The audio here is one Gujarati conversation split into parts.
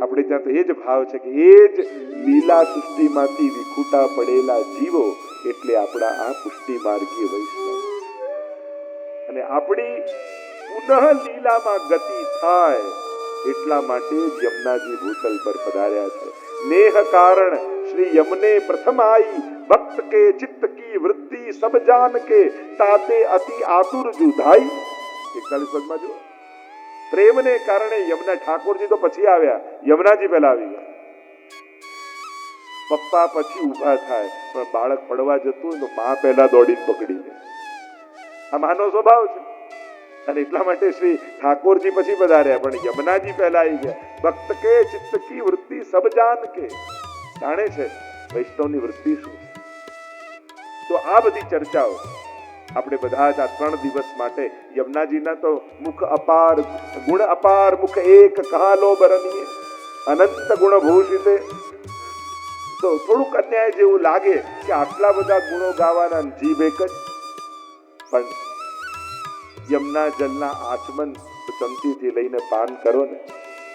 આપણે ત્યાં તો એ જ ભાવ છે કે એ જ લીલા સૃષ્ટિમાંથી વિખૂટા પડેલા જીવો એટલે આપણા આ પુષ્ટિ માર્ગીય વૈષ્ણવ અને આપણી પુનઃ લીલામાં ગતિ થાય એટલા માટે જ યમુનાજી ભૂતલ પર પધાર્યા છે. नेह कारण श्री यमने प्रथम आई भक्त के चित्त की वृत्ति सब जान के ताते अति आतुर जुधाई. 41 પદમાં જો પ્રેમને કારણે યમુના ઠાકોરજી તો પછી આવ્યા, યમુનાજી પહેલા આવી ગયા. પપ્પા પછી ઊભા થાય પણ બાળક પડવા જતું હોય તો મા પહેલા દોડીને પકડી લે. આ માનો સ્વભાવ છે અને એટલા માટે શ્રી ઠાકોરજી પછી પધાર્યા પણ યમુનાજી પહેલા આવી ગયા. ભક્ત કે ચિત્ત કી વૃત્તિ સબ જાન કે, જાણે છે વૈષ્ણવની વૃત્તિ શું. તો આ બધી ચર્ચાઓ આપણે બધા જ આ 3 દિવસ માટે યમુનાજીના તો મુખ અપાર ગુણ અપાર મુખ એક કહાલો બરનીએ અનંત ગુણ ભૂષિતે. તો થોડુંક અન્યાય જેવું લાગે કે આટલા બધા ગુણો ગાવાના જીભ એક જ, પણ યમુના જલના આચમન ચમચીથી લઈને પાન કરો ને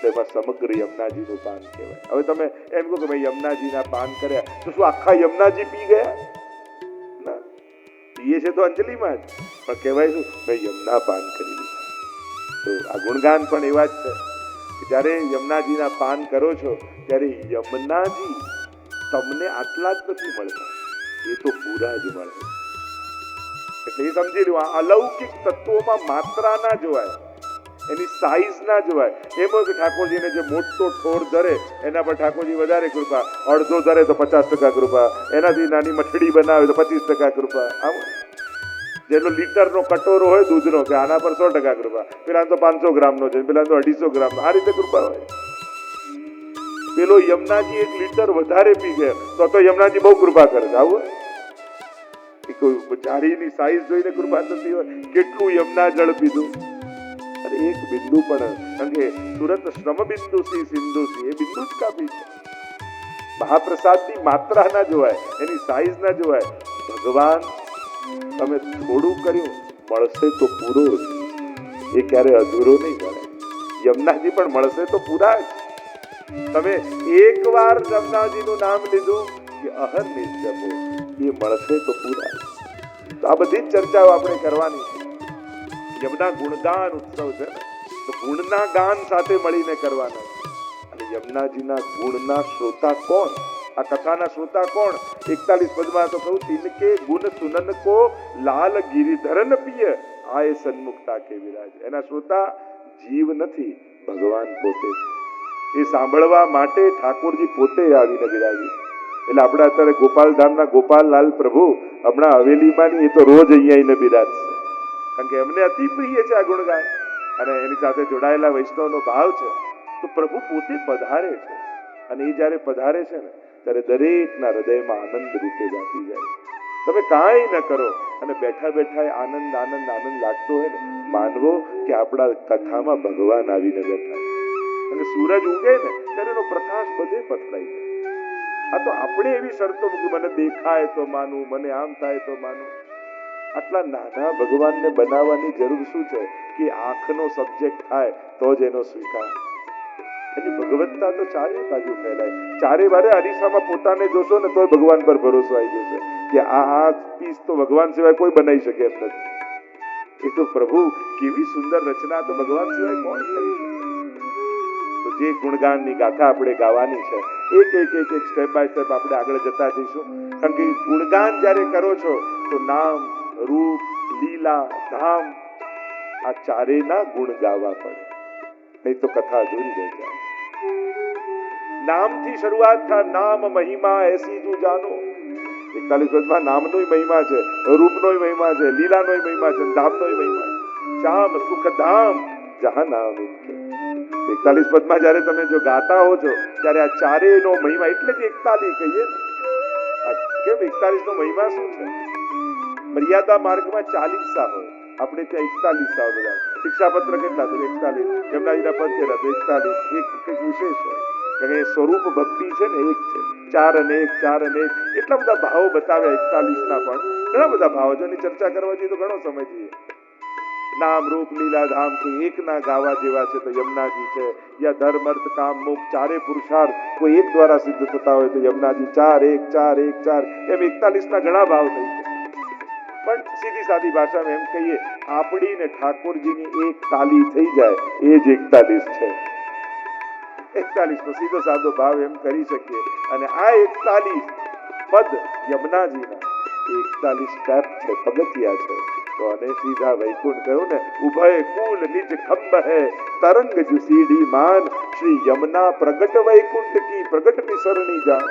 તેમાં સમગ્ર યમુનાજીનું પાન કહેવાય. હવે તમે એમ કહો કે ભાઈ યમુનાજીના પાન કર્યા તો શું આખા યમુનાજી પી ગયા? ના, પીએ છે તો અંજલિમાં જ, પણ કહેવાય શું ભાઈ યમુના પાન કરી લીધા. તો આ ગુણગાન પણ એવા જ છે કે જ્યારે યમુનાજીના પાન કરો છો ત્યારે યમુનાજી તમને આટલા જ નથી મળતા, એ તો પૂરા જ મળે. એટલે એ સમજી લો, આ અલૌકિક તત્વોમાં માત્રા ના જોવાય, એની સાઈઝ ના જોવાય. એમ હોય કે ઠાકોરજીને જે મોટો ઠોર ધરે એના પર ઠાકોરજી વધારે કૃપા, અડધો ધરે તો 50% કૃપા, એનાથી નાની મઠડી બનાવે તો 25% કૃપા. આમ જેનો લીટરનો કટોરો હોય દૂધનો કે આના પર 100% કૃપા, પેલા તો 500 ગ્રામનો છે, પેલા તો 250 ગ્રામનો, આ રીતે કૃપા હોય. પેલો યમુનાજી 1 લીટર વધારે પી ગયા તો યમુનાજી બહુ કૃપા કરે છે. આવું કોઈ ચારીની સાઈઝ જોઈને કૃપા થતી હોય, કેટલું યમુના જળ પીધું અને એક બિંદુ પણ, કારણ કે સુરત શ્રમ બિંદુ સી સિંધુ સી, એ બિંદુ જ કાફી છે. મહાપ્રસાદની માત્રા ના જોવાય, એની સાઈઝ ના જોવાય. ભગવાન તમે થોડું કર્યું મળશે તો પૂરો જ, એ ક્યારે અધૂરો નહીં મળે. યમુનાજી પણ મળશે તો પૂરા જ. તમે એકવાર યમુનાજીનું નામ લીધું કે અહર્નિશ જપો, એ મળશે તો પૂરા. તો આ બધી જ ચર્ચાઓ આપણે કરવાની છે. યમુના ગુણગાન ઉત્સવ છે ને, તો ગુણના ગાન સાથે મળીને કરવાના. અને યમુનાજીના ગુણના શ્રોતા કોણ? આ કથાના શ્રોતા કોણ? 41 પદમાં તો કહું, તિનકે ગુણ સુનન કો લાલ ગિરિધરન પિય આય સન્મુખતા કે વિરાજ. એના શ્રોતા જીવ નથી, ભગવાન પોતે છે. એ સાંભળવા માટે ઠાકોરજી પોતે આવીને બિરાજી. એટલે આપણે અત્યારે ગોપાલધામના ગોપાલલાલ પ્રભુ હમણાં હવેલીમાં એ તો રોજ અહીંયા આવીને બિરાજશે, કારણ કે એમને અતિ પ્રિય છે આ ગુણગાન અને એની સાથે જોડાયેલા વૈષ્ણવનો ભાવ છે. તો પ્રભુ પોતે પધારે છે અને એ જ્યારે પધારે છે ને ત્યારે દરેકના હૃદયમાં આનંદ રૂપે વ્યાપી જાય. તમે કાંઈ ન કરો અને બેઠા બેઠા આનંદ આનંદ આનંદ લાગતો હોય ને, માનવો કે આપણા કથામાં ભગવાન આવીને બેઠા છે. અને સૂરજ ઉગે ને ત્યારે એનો પ્રકાશ બધે પથરાઈ જાય. આ તો આપણે એવી શરતો મૂકી, મને દેખાય તો માનું, મને આમ થાય તો માનું. આટલા નાના ભગવાનને બનાવવાની જરૂર શું છે કે આંખનો સબ્જેક્ટ થાય તો જ એનો સ્વીકાર. એની ભગવત્તા તો ચારે બાજુ ફેલાય. ચારે બાજુ અરીસામાં પોતાને જોશો ને તો ભગવાન પર ભરોસો આવી જશે કે આ પીસ તો ભગવાન સિવાય કોઈ બનાવી શકે એમ નથી. એ તો પ્રભુ કેવી સુંદર રચના તો ભગવાન સિવાય કોણ કરી શકે. તો જે ગુણગાનની ગાથા આપણે ગાવાની છે, એક સ્ટેપ બાય સ્ટેપ આપણે આગળ જતા જઈશું. કારણ કે ગુણગાન જ્યારે કરો છો તો નામ, રૂપ, લીલા, ધામ આ ચારેયના ગુણ ગાવા પડે, નહીં તો કથા અધૂરી રહી જાય. નામથી શરૂઆત થાય. નામ મહિમા એસી તું જાનો. 41 પદમાં નામનોય મહિમા છે, રૂપનોય મહિમા છે, લીલાનોય મહિમા છે, ધામનોય મહિમા છે. શ્યામ સુખ ધામ જહાં નામ ઇનકે. 41 પદમાં જ્યારે તમે જો ગાતા હો છો ત્યારે આ ચારેયનો મહિમા, એટલે જ 41 કહીએ ને. કેમ 41 નો મહિમા શું છે? મર્યાદા માર્ગમાં 40 હોય, આપણે ત્યાં 41 બધા. શિક્ષાપત્ર કેટલા? તો 41. યમુનાજીના પદ કેટલા? તો 41. એક કંઈક વિશેષ હોય, કારણ કે સ્વરૂપ ભક્તિ છે ને એક છે. 4 અને 1, 4 અને 1, એટલા બધા ભાવો બતાવ્યા 41 ના. પણ ઘણા બધા ભાવો છે, એની ચર્ચા કરવા જઈએ તો ઘણો સમય જોઈએ. નામ રૂપ લીલા ધામ કોઈ એક ના ગાવા જેવા છે તો યમુનાજી છે, યા ધર્મ અર્થ કામ મોક્ષ ચારે પુરુષાર્થ કોઈ એક દ્વારા સિદ્ધ થતા હોય તો યમુનાજી. 4 1 4 1 4 એમ 41 ના ઘણા ભાવ થઈ છે. પણ સીધી સાદી ભાષામાં એમ કહીએ, આપણી ને ઠાકોરજીની એક તાલી થઈ જાય એ જ 41 છે. 41 નો સીધો સાદો ભાવ એમ કરી શકીએ. અને આ 41 પદ યમુનાજીના 41 સ્ટેપ છે, પગથિયા છે. તો અને સીધા વૈકુંઠ કહ્યું ને, ઉભય કુલ નિજ ખંભ હે તરંગ જુ સીડી માન, શ્રી યમુના પ્રગટ વૈકુંઠ કી પ્રગટ નિસરણી જાન.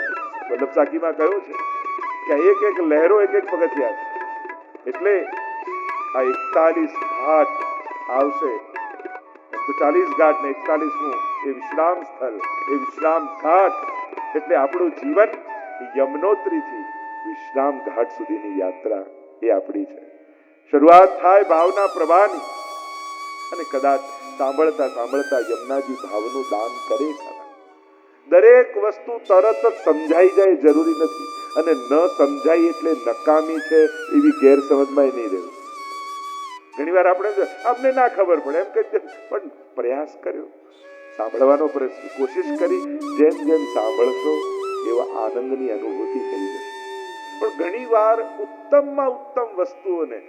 વલ્લભ સાખીમાં કહ્યું છે કે એક એક લહેરો એક એક પગથિયા છે. એટલે આ 41 ઘાટ આવશે તો 40 ઘાટ ને 41મું એ વિશ્રામ સ્થળ, એ વિશ્રામ ઘાટ. એટલે આપણું જીવન યમનોત્રી થી વિશ્રામ ઘાટ સુધીની યાત્રા એ આપણી છે. શરૂઆત થાય ભાવના પ્રવાહની, અને કદાચ સાંભળતા સાંભળતા યમુનાજી ભાવનું દાન કરે ખરા. દરેક વસ્તુ તરત જ સમજાઈ જાય જરૂરી નથી, અને ન સમજાય એટલે નકામી છે એવી ગેરસમજમાં નહીં રહેવું. ઘણી વાર આપણે ના ખબર પડે એમ કે, પણ પ્રયાસ કર્યો, સાંભળવાનો કોશિશ કરી, જેમ જેમ સાંભળશો એવા આનંદની અનુભૂતિ થઈ જશે. પણ ઘણી વાર ઉત્તમમાં ઉત્તમ વસ્તુઓને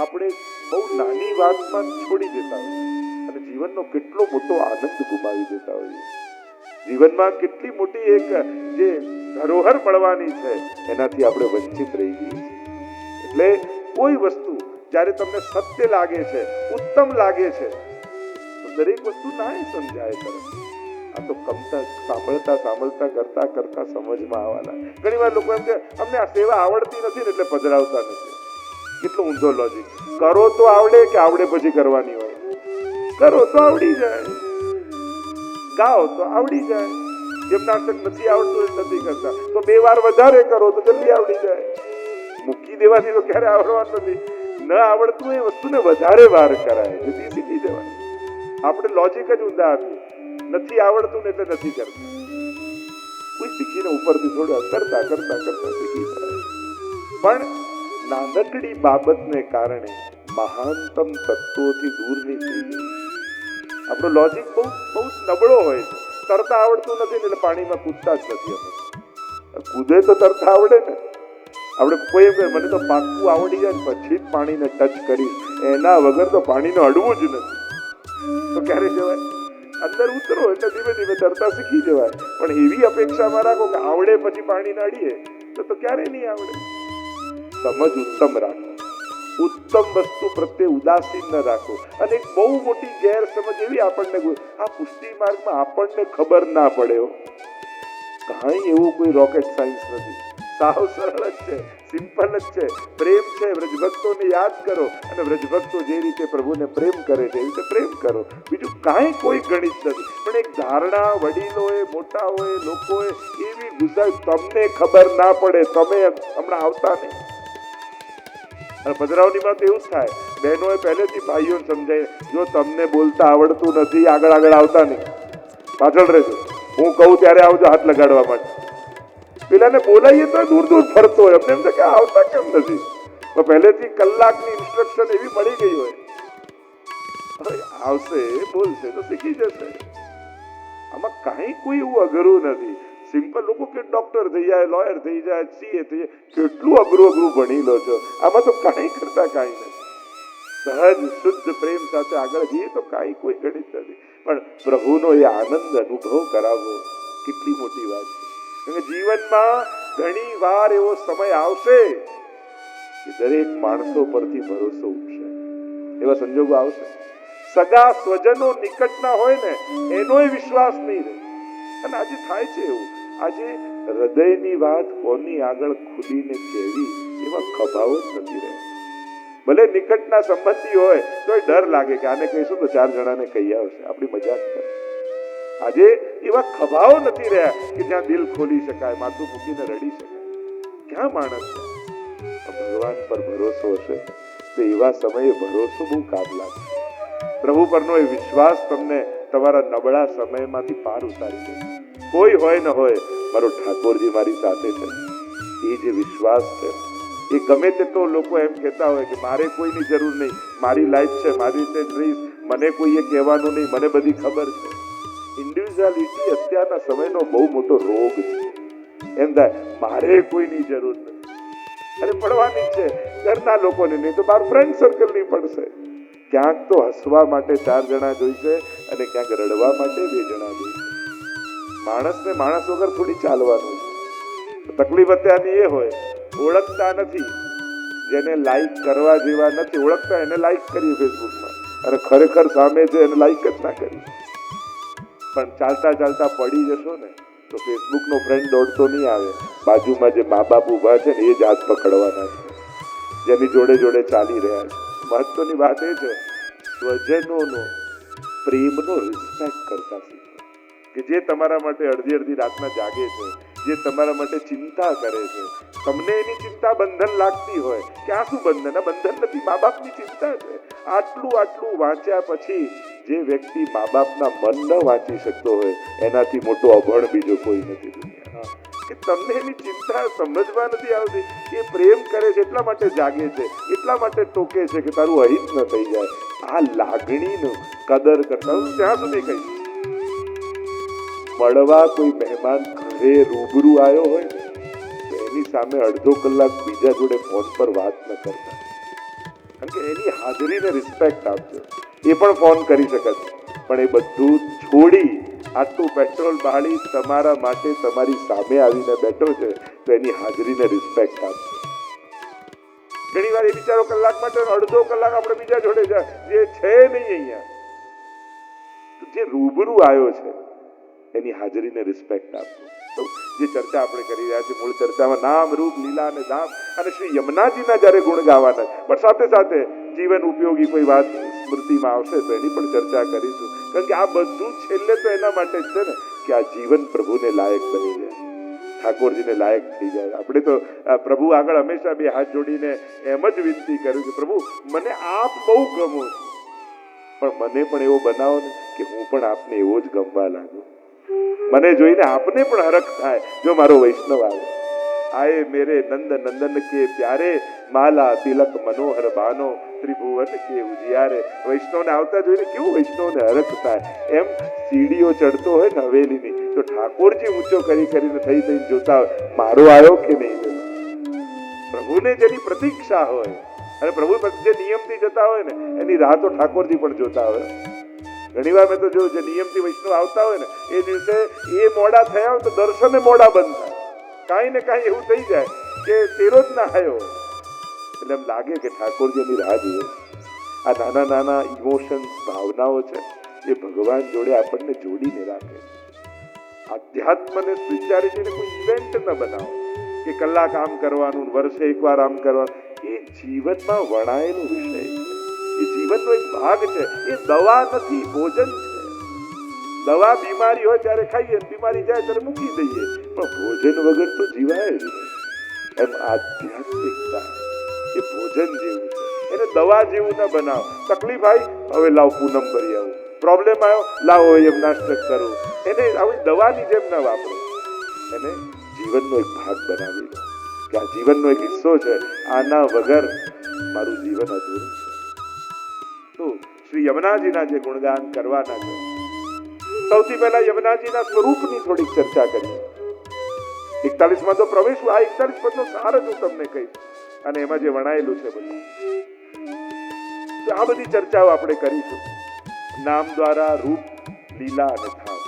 આપણે બહુ નાની વાતમાં છોડી દેતા હોઈએ અને જીવનનો કેટલો મોટો આનંદ ગુમાવી દેતા હોઈએ. જીવનમાં કેટલી મોટી એક જે ધરોહર મળવાની છે એનાથી આપણે વંચિત રહી જઈએ છીએ. એટલે કોઈ વસ્તુ જ્યારે તમને સત્ય લાગે છે, ઉત્તમ લાગે છે, તો દરેક વસ્તુ ના સમજાય તરત. આ તો સાંભળતા સાંભળતા કરતા કરતા સમજમાં આવવાના. ઘણી વાર લોકો એમ કે અમને આ સેવા આવડતી નથી ને એટલે પધરાવતા નથી. કેટલો ઊંધો લોજિક. કરો તો આવડે કે આવડે પછી કરવાની હોય? કરો તો આવડી જાય, ગાઓ તો આવડી જાય. જેમ નાટક નથી આવડતું એ નથી કરતા તો 2 વાર વધારે કરો તો જલ્દી આવડી જાય. મૂકી દેવાથી તો ક્યારે આવડવાનું નથી. ન આવડતું એ વસ્તુને વધારે વાર કરાય, જેથી શીખી જવાય. આપણે લોજિક જ ઊંધા આપીએ. નથી આવડતું ને એટલે નથી કરતા. કોઈ શીખીને ઉપરથી થોડું કરતા કરતા કરતા શીખી જાય. પણ નાનકડી બાબતને કારણે મહાનતમ તત્વોથી દૂર નીકળી ગઈ. આપણો લોજિક બહુ બહુ નબળો હોય છે. તરતા આવડતું નથી એટલે પાણીમાં કૂદતા જ નથી. અમે કૂદે તો તરતા આવડે ને. આપણે કોઈ એમ કહે મને તો પાક્કું આવડી જાય પછી જ પાણીને ટચ કરીશ, એના વગર તો પાણીને અડવું જ નથી. તો ક્યારે જવાય? અંદર ઉતરો એટલે ધીમે ધીમે તરતા શીખી જવાય. પણ એવી અપેક્ષામાં રાખો કે આવડે પછી પાણીને અડીએ તો ક્યારે નહીં આવડે. સમજ ઉત્તમ રાખો, ઉત્તમ વસ્તુ પ્રત્યે ઉદાસીન ન રાખો. અને એક બહુ મોટી ગેરસમજ એવી આપણને, આ પુષ્ટિ માર્ગમાં આપણને ખબર ના પડે. કાંઈ એવું કોઈ રોકેટ સાયન્સ નથી. સાવ સરળ જ છે, સિમ્પલ જ છે. પ્રેમ છે, વ્રજભક્તોને યાદ કરો અને વ્રજભક્તો જે રીતે પ્રભુને પ્રેમ કરે છે એ રીતે પ્રેમ કરો. બીજું કાંઈ કોઈ ગણિત નથી. પણ એક ધારણા વડીલોએ, મોટાઓએ, લોકોએ એવી ગુસાઈ, તમને ખબર ના પડે, તમે હમણાં આવતા નહીં. અને પધરાવણીમાં તો એવું જ થાય. બહેનોએ પહેલેથી ભાઈઓને સમજાય, જો તમને બોલતા આવડતું નથી આગળ આગળ આવતા નહીં, પાછળ રહેજો. હું કહું ત્યારે આવજો હાથ લગાડવા માટે. પેલાને બોલાવીએ તો દૂર દૂર ફરતો હોય. અમને એમ થાય કે આવતા કેમ નથી? તો પહેલેથી કલાકની ઇન્સ્ટ્રક્શન એવી મળી ગઈ હોય, હવે આવશે, બોલશે તો શીખી જશે. આમાં કાંઈ કોઈ એવું અઘરું નથી. સિમ્પલ. લોકો કે ડોક્ટર થઈ જાય, લોયર થઈ જાય, સીએ થઈ જાય, કેટલું અઘરું ભણી લો છો. આમાં તો કાંઈ કરતા કાંઈ નથી. સહજ શુદ્ધ પ્રેમ સાથે આગળ જઈએ તો કાંઈ કોઈ ગણિત નથી. પણ પ્રભુનો એ આનંદ અનુભવ કરાવવો કેટલી મોટી વાત છે. જીવનમાં ઘણી વાર એવો સમય આવશે કે દરેક માણસો પરથી ભરોસો ઉઠશે. એવા સંજોગો આવશે. સગા સ્વજનો નિકટના હોય ને એનોય વિશ્વાસ નહીં રહે. અને આજે થાય છે એવું. આજે હૃદયની વાત કોની આગળ ખુલીને કહેવી એવા ખભાઓ જ નથી રહ્યા. ભલે નિકટના સંબંધી હોય તો ડર લાગે કે આને કહીશું તો 4 જણાને કહી આવશે, આપણી મજાક કરે. આજે એવા ખભાઓ નથી રહ્યા કે જ્યાં દિલ ખોલી શકાય, માથું મૂકીને રડી શકાય. ક્યાં માણસ છે? ભગવાન પર ભરોસો હશે તો એવા સમયે ભરોસો બહુ કામ લાગે. પ્રભુ પરનો એ વિશ્વાસ તમને તમારા નબળા સમયમાંથી પાર ઉતારી દે. કોઈ હોય ન હોય, મારો ઠાકોરજી મારી સાથે છે, એ જે વિશ્વાસ છે એ ગમે તેટલો લોકો એમ કહેતા હોય કે મારે કોઈની જરૂર નહીં, મારી લાઈફ છે, મારી રીતે જ રહીશ, મને કોઈએ કહેવાનું નહીં, મને બધી ખબર છે. ઇન્ડિવિજ્યુઆલિટી અત્યારના સમયનો બહુ મોટો રોગ છે. એમ થાય મારે કોઈની જરૂર નથી, અને પડવાની છે ઘરના લોકોને, નહીં તો બાર ફ્રેન્ડ સર્કલની પડશે. ક્યાંક તો હસવા માટે 4 જણા જોઈશે અને ક્યાંક રડવા માટે 2 જણા જોઈશે. માણસને માણસ વગર થોડી ચાલવાનું છે. તકલીફ અત્યારની એ હોય, ઓળખતા નથી, જેને લાઈક કરવા જેવા નથી, ઓળખતા એને લાઈક કરીએ ફેસબુકમાં, અને ખરેખર સામે છે એને લાઈક જ ના કરી. પણ ચાલતા ચાલતા પડી જશો ને તો ફેસબુકનો ફ્રેન્ડ દોડતો નહીં આવે, બાજુમાં જે મા બાપ ઉભા છે ને એ જ હાથ પકડવાના છે, જેની જોડે જોડે ચાલી રહ્યા છે. મહત્વની વાત એ છે, સ્વજનોનો પ્રેમનો રિસ્પેક્ટ કરતા શીખો, કે જે તમારા માટે અડધી રાતના જાગે છે, જે તમારા માટે ચિંતા કરે છે. તમને એની ચિંતા બંધન લાગતી હોય કે આ શું બંધન? આ બંધન નથી, મા બાપની ચિંતા છે. આટલું વાંચ્યા પછી જે વ્યક્તિ મા બાપના મન ન વાંચી શકતો હોય એનાથી મોટો અભણ બીજો કોઈ નથી દુનિયામાં. કે તમને એની ચિંતા સમજવા નથી આવતી. એ પ્રેમ કરે છે એટલા માટે જાગે છે, એટલા માટે ટોકે છે કે તારું અહિત ન થઈ જાય. આ લાગણીનો કદર કરતા હું ત્યાં સુધી કહીશ, મળવા કોઈ મહેમાન ઘરે રૂબરૂ આવ્યો હોય ને તો એની સામે અડધો કલાક બીજા જોડે ફોન પર વાત ન કરતા, કારણ કે એની હાજરીને રિસ્પેક્ટ આપજો. એ પણ ફોન કરી શકે છે, પણ એ બધું છોડી આટલું પેટ્રોલ બાળી તમારા માટે તમારી સામે આવીને બેઠો છે તો એની હાજરીને રિસ્પેક્ટ આપજો. ઘણી વાર એ બિચારો કલાક માટે અડધો કલાક આપણે બીજા જોડે જાય, જે છે નહીં અહીંયા, જે રૂબરૂ આવ્યો છે એની હાજરીને રિસ્પેક્ટ આપજો. તો જે ચર્ચા આપણે કરી રહ્યા છીએ, મૂળ ચર્ચામાં નામ, રૂપ, લીલા અને ધામ અને શ્રી યમુનાજીના જ્યારે ગુણ ગાવાના, પણ સાથે સાથે જીવન ઉપયોગી કોઈ વાત સ્મૃતિમાં આવશે તો એની પણ ચર્ચા કરીશું. કારણ કે આ બધું છેલ્લે તો એના માટે જ છે ને કે આ જીવન પ્રભુને લાયક બની જાય, ઠાકોરજીને લાયક થઈ જાય. આપણે તો પ્રભુ આગળ હંમેશા 2 હાથ જોડીને એમ જ વિનંતી કર્યું કે પ્રભુ મને આપ બહુ ગમો છો, પણ મને પણ એવો બનાવો ને કે હું પણ આપને એવો જ ગમવા લાગુ. મને જોઈને આપને પણ હરખ થાય જો મારો વૈષ્ણવ આવે. આए मेरे नंद नंदन के प्यारे, माला तिलक मनोहर बानो, त्रिभुवन के उजियारे. વૈષ્ણવને આવતા જોઈને કેવું વૈષ્ણવને હરખ થાય. એમ સીડીઓ ચડતો હોય ને હવેલીની તો ઠાકોરજી ઊંચો કરીને થઈને જોતા હોય મારો આવ્યો કે નહીં. પ્રભુને જેની પ્રતીક્ષા હોય અને પ્રભુ જે નિયમથી જતા હોય ને એની રાહ તો ઠાકોરજી પણ જોતા હોય. ઘણી વાર મેં તો જોયું, જે નિયમથી વૈષ્ણવ આવતા હોય ને એ દિવસે એ મોડા થયા હોય તો દર્શને મોડા બંધ થાય. કાંઈ ને કાંઈ એવું થઈ જાય કે તેરો જ ના આવ્યો, એટલે એમ લાગે કે ઠાકોરજીની રાહ જુએ. આ નાના નાના ઇમોશન્સ, ભાવનાઓ છે એ ભગવાન જોડે આપણને જોડીને રાખે. આધ્યાત્મને સ્વીકારીને કોઈ ઇવેન્ટ ન બનાવો કે કલાક આમ કરવાનું, વર્ષે એકવાર આમ કરવાનું. એ જીવનમાં વણાયેલો વિષય છે, એ જીવનનો એક ભાગ છે. એ દવા નથી, ભોજન છે. દવા બીમારી હોય ત્યારે ખાઈએ, બીમારી જાય ત્યારે મૂકી દઈએ, પણ ભોજન વગર તો જીવાય જ નહીં. એમ આધ્યાત્મિકતા એ ભોજન જેવું છે, એને દવા જેવું ના બનાવો. તકલીફ આવી, હવે લાવ પૂનમ ભરી આવું. પ્રોબ્લેમ આવ્યો, લાવો યમનાષ્ટક કરું. એને આવી દવાની જેમ ના વાપરો, એને જીવનનો એક ભાગ બનાવી લો કે આ જીવનનો એક હિસ્સો છે, આના વગર મારું જીવન અધૂરું છે. તો શ્રી યમુનાજીના જે ગુણગાન કરવાના છે, સૌથી પહેલા યમુનાજીના સ્વરૂપની થોડીક ચર્ચા કરીએ. 41માં તો પ્રવેશ, આ 41 પદનો સાર જ હું તમને કહીશ અને એમાં જે વણાયેલું છે બધું. તો આ બધી ચર્ચાઓ આપણે કરીશું. નામ દ્વારા રૂપ, લીલા અને ધામ.